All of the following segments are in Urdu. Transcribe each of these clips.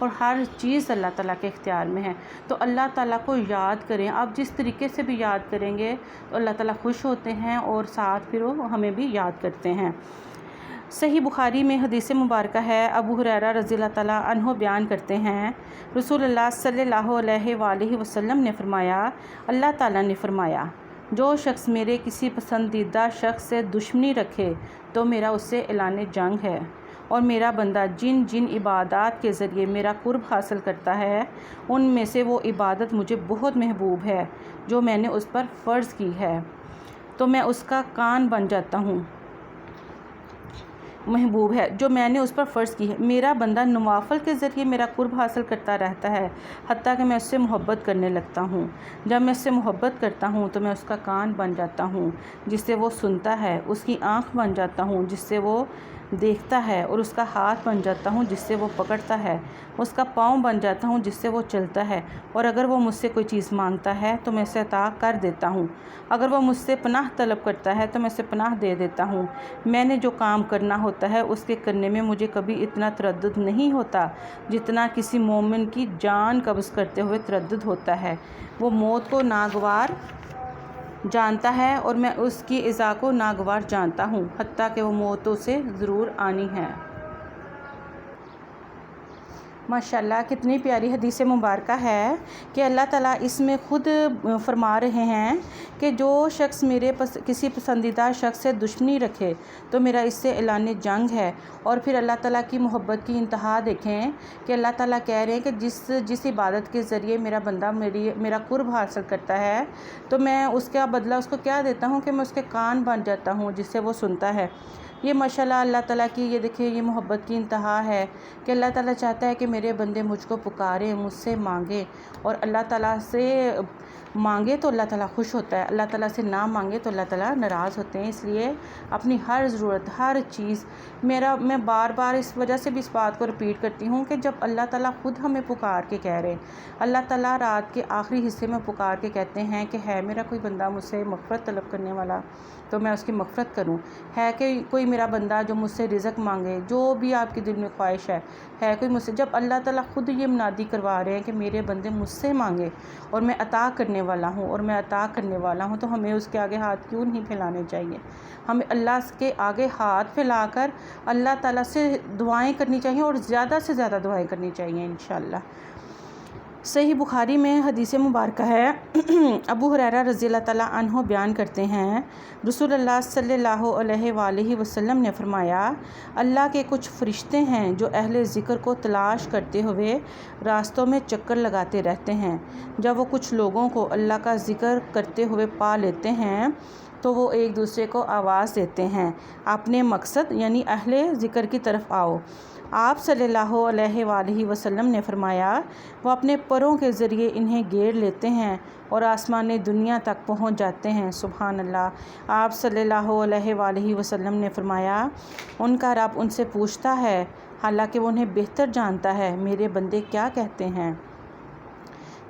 اور ہر چیز اللہ تعالیٰ کے اختیار میں ہے۔ تو اللہ تعالیٰ کو یاد کریں، آپ جس طریقے سے بھی یاد کریں گے تو اللہ تعالیٰ خوش ہوتے ہیں اور ساتھ پھر وہ ہمیں بھی یاد کرتے ہیں۔ صحیح بخاری میں حدیث مبارکہ ہے، ابو ہریرہ رضی اللہ تعالیٰ عنہ بیان کرتے ہیں، رسول اللہ صلی اللہ علیہ وآلہ وسلم نے فرمایا، اللہ تعالیٰ نے فرمایا، جو شخص میرے کسی پسندیدہ شخص سے دشمنی رکھے تو میرا اس سے اعلان جنگ ہے، اور میرا بندہ جن جن عبادات کے ذریعے میرا قرب حاصل کرتا ہے ان میں سے وہ عبادت مجھے بہت محبوب ہے جو میں نے اس پر فرض کی ہے، تو میں اس کا کان بن جاتا ہوں، محبوب ہے جو میں نے اس پر فرض کی ہے۔ میرا بندہ نوافل کے ذریعے میرا قرب حاصل کرتا رہتا ہے حتیٰ کہ میں اس سے محبت کرنے لگتا ہوں۔ جب میں اس سے محبت کرتا ہوں تو میں اس کا کان بن جاتا ہوں جس سے وہ سنتا ہے، اس کی آنکھ بن جاتا ہوں جس سے وہ دیکھتا ہے، اور اس کا ہاتھ بن جاتا ہوں جس سے وہ پکڑتا ہے، اس کا پاؤں بن جاتا ہوں جس سے وہ چلتا ہے، اور اگر وہ مجھ سے کوئی چیز مانگتا ہے تو میں اسے عطا کر دیتا ہوں، اگر وہ مجھ سے پناہ طلب کرتا ہے تو میں اسے پناہ دے دیتا ہوں۔ میں نے جو کام کرنا ہوتا ہے اس کے کرنے میں مجھے کبھی اتنا تردد نہیں ہوتا جتنا کسی مومن کی جان قبض کرتے ہوئے تردد ہوتا ہے۔ وہ موت کو ناگوار جانتا ہے اور میں اس کی ایذا کو ناگوار جانتا ہوں، حتیٰ کہ وہ موت تو اسے ضرور آنی ہے۔ ماشاءاللہ کتنی پیاری حدیث مبارکہ ہے کہ اللہ تعالیٰ اس میں خود فرما رہے ہیں کہ جو شخص میرے کسی پسندیدہ شخص سے دشمنی رکھے تو میرا اس سے اعلان جنگ ہے، اور پھر اللہ تعالیٰ کی محبت کی انتہا دیکھیں کہ اللہ تعالیٰ کہہ رہے ہیں کہ جس عبادت کے ذریعے میرا بندہ میرا قرب حاصل کرتا ہے تو میں اس کا بدلہ اس کو کیا دیتا ہوں کہ میں اس کے کان بن جاتا ہوں جس سے وہ سنتا ہے۔ یہ ماشاءاللہ اللہ تعالیٰ کی یہ دیکھیں یہ محبت کی انتہا ہے کہ اللہ تعالیٰ چاہتا ہے کہ میرے بندے مجھ کو پکاریں، مجھ سے مانگیں، اور اللہ تعالیٰ سے مانگے تو اللہ تعالیٰ خوش ہوتا ہے، اللہ تعالیٰ سے نہ مانگے تو اللہ تعالیٰ ناراض ہوتے ہیں۔ اس لیے اپنی ہر ضرورت، ہر چیز میں بار بار اس وجہ سے بھی اس بات کو رپیٹ کرتی ہوں کہ جب اللہ تعالیٰ خود ہمیں پکار کے کہہ رہے ہیں، اللہ تعالیٰ رات کے آخری حصے میں پکار کے کہتے ہیں کہ ہے میرا کوئی بندہ مجھ سے مغفرت طلب کرنے والا تو میں اس کی مغفرت کروں، ہے کہ کوئی میرا بندہ جو مجھ سے رزق مانگے، جو بھی آپ کے دل میں خواہش ہے کوئی مجھ سے، جب اللہ تعالیٰ خود یہ منادی کروا رہے ہیں کہ میرے بندے مجھ سے مانگے اور میں عطا کرنے والا ہوں تو ہمیں اس کے آگے ہاتھ کیوں نہیں پھیلانے چاہیے؟ ہمیں اللہ کے آگے ہاتھ پھیلا کر اللہ تعالیٰ سے دعائیں کرنی چاہیے اور زیادہ سے زیادہ دعائیں کرنی چاہیے انشاءاللہ۔ صحیح بخاری میں حدیث مبارکہ ہے، ابو ہریرہ رضی اللہ تعالیٰ عنہ بیان کرتے ہیں، رسول اللہ صلی اللہ علیہ وآلہ وسلم نے فرمایا، اللہ کے کچھ فرشتے ہیں جو اہل ذکر کو تلاش کرتے ہوئے راستوں میں چکر لگاتے رہتے ہیں، جب وہ کچھ لوگوں کو اللہ کا ذکر کرتے ہوئے پا لیتے ہیں تو وہ ایک دوسرے کو آواز دیتے ہیں، اپنے مقصد یعنی اہل ذکر کی طرف آؤ۔ آپ صلی اللہ علیہ وآلہ وسلم نے فرمایا، وہ اپنے پروں کے ذریعے انہیں گھیر لیتے ہیں اور آسمان دنیا تک پہنچ جاتے ہیں۔ سبحان اللہ۔ آپ صلی اللہ علیہ وآلہ وسلم نے فرمایا، ان کا رب ان سے پوچھتا ہے حالانکہ وہ انہیں بہتر جانتا ہے، میرے بندے کیا کہتے ہیں؟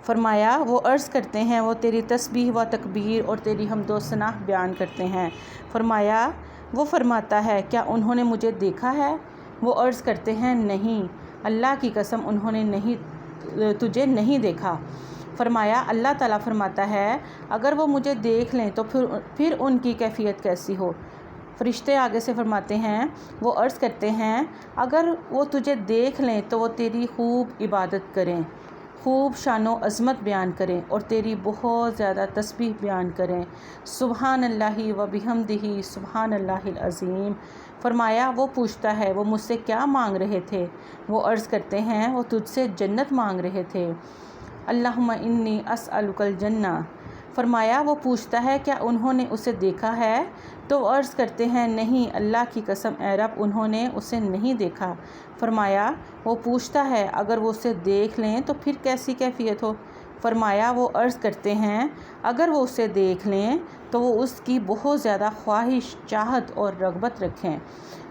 فرمایا، وہ عرض کرتے ہیں وہ تیری تسبیح و تکبیر اور تیری حمد و ثنا بیان کرتے ہیں۔ فرمایا، وہ فرماتا ہے کیا انہوں نے مجھے دیکھا ہے؟ وہ عرض کرتے ہیں نہیں، اللہ کی قسم انہوں نے تجھے نہیں دیکھا۔ فرمایا، اللہ تعالیٰ فرماتا ہے اگر وہ مجھے دیکھ لیں تو پھر ان کی کیفیت کیسی ہو؟ فرشتے آگے سے فرماتے ہیں، وہ عرض کرتے ہیں اگر وہ تجھے دیکھ لیں تو وہ تیری خوب عبادت کریں، خوب شان و عظمت بیان کریں اور تیری بہت زیادہ تسبیح بیان کریں، سبحان اللہ و بحمدہ سبحان اللہ العظیم۔ فرمایا، وہ پوچھتا ہے وہ مجھ سے کیا مانگ رہے تھے؟ وہ عرض کرتے ہیں وہ تجھ سے جنت مانگ رہے تھے، اللہم انی اسألک الجنہ۔ فرمایا، وہ پوچھتا ہے کیا انہوں نے اسے دیکھا ہے؟ تو وہ عرض کرتے ہیں نہیں، اللہ کی قسم اے رب انہوں نے اسے نہیں دیکھا۔ فرمایا، وہ پوچھتا ہے اگر وہ اسے دیکھ لیں تو پھر کیسی کیفیت ہو؟ فرمایا، وہ عرض کرتے ہیں اگر وہ اسے دیکھ لیں تو وہ اس کی بہت زیادہ خواہش، چاہت اور رغبت رکھیں۔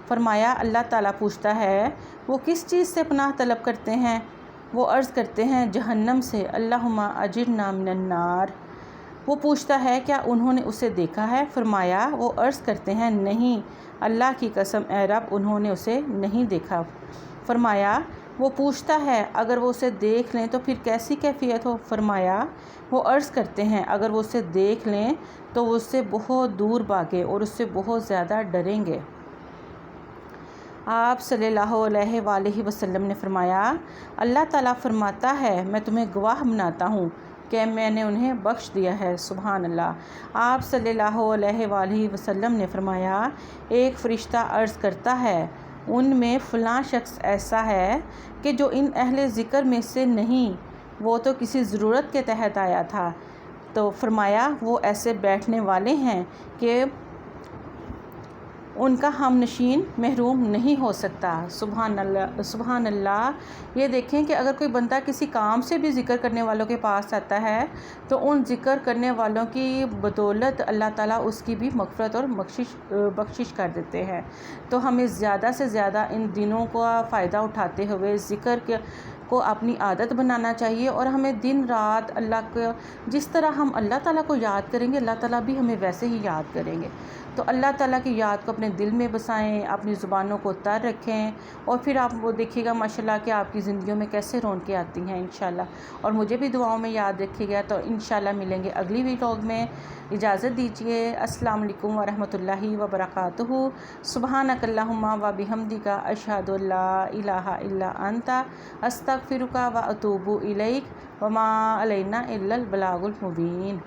فرمایا، اللہ تعالیٰ پوچھتا ہے وہ کس چیز سے پناہ طلب کرتے ہیں؟ وہ عرض کرتے ہیں جہنم سے، اللہم اجرنا من النار۔ وہ پوچھتا ہے کیا انہوں نے اسے دیکھا ہے؟ فرمایا، وہ عرض کرتے ہیں نہیں، اللہ کی قسم اے رب انہوں نے اسے نہیں دیکھا۔ فرمایا، وہ پوچھتا ہے اگر وہ اسے دیکھ لیں تو پھر کیسی کیفیت ہو؟ فرمایا وہ عرض کرتے ہیں اگر وہ اسے دیکھ لیں تو وہ اس سے بہت دور بھاگے اور اس سے بہت زیادہ ڈریں گے۔ آپ صلی اللہ علیہ وآلہ وسلم نے فرمایا اللہ تعالیٰ فرماتا ہے میں تمہیں گواہ بناتا ہوں کہ میں نے انہیں بخش دیا ہے۔ سبحان اللہ۔ آپ صلی اللہ علیہ وآلہ وسلم نے فرمایا ایک فرشتہ عرض کرتا ہے ان میں فلاں شخص ایسا ہے کہ جو ان اہل ذکر میں سے نہیں، وہ تو کسی ضرورت کے تحت آیا تھا۔ تو فرمایا وہ ایسے بیٹھنے والے ہیں کہ ان کا ہم نشین محروم نہیں ہو سکتا۔ سبحان اللہ، سبحان اللہ۔ یہ دیکھیں کہ اگر کوئی بندہ کسی کام سے بھی ذکر کرنے والوں کے پاس آتا ہے تو ان ذکر کرنے والوں کی بدولت اللہ تعالیٰ اس کی بھی مغفرت اور بخشش کر دیتے ہیں۔ تو ہمیں زیادہ سے زیادہ ان دنوں کا فائدہ اٹھاتے ہوئے ذکر کو اپنی عادت بنانا چاہیے، اور ہمیں دن رات اللہ کو جس طرح ہم اللہ تعالیٰ کو یاد کریں گے اللہ تعالیٰ بھی ہمیں ویسے ہی یاد کریں گے۔ تو اللہ تعالیٰ کی یاد کو اپنے دل میں بسائیں، اپنی زبانوں کو تر رکھیں، اور پھر آپ وہ دیکھیے گا ماشاءاللہ کہ آپ کی زندگیوں میں کیسے رونقیں آتی ہیں انشاءاللہ۔ اور مجھے بھی دعاؤں میں یاد رکھیے گا۔ تو انشاءاللہ ملیں گے اگلی ویڈیو میں۔ اجازت دیجیے، السلام علیکم ورحمۃ اللہ وبرکاتہ۔ سبحانک اللہم و بحمدک، اشہد ان لا الہ الا انت، استغفرک و اتوب الیک، وما علینا الا البلاغ المبین۔